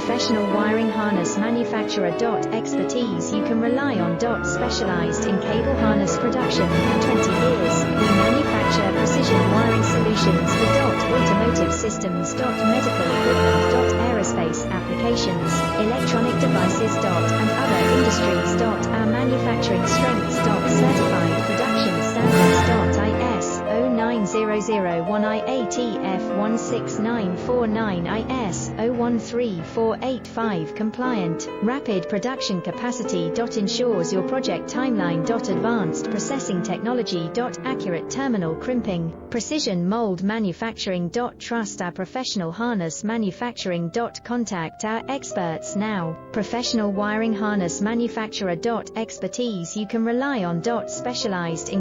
Professional wiring harness manufacturer. Expertise you can rely on. Specialized in cable harness production for 20 years. We manufacture precision wiring solutions for automotive systems. Medical equipment. Aerospace applications, electronic devices. And other industries. Our manufacturing strengths. Certified production standards. IS 09001 IATF 16949 IS 013485 compliant. Rapid production capacity. Ensures your project timeline. Advanced processing technology. Accurate terminal crimping. Precision mold manufacturing. Trust our professional harness manufacturing. Contact our experts now. Professional wiring harness manufacturer. Expertise you can rely on. Specialized in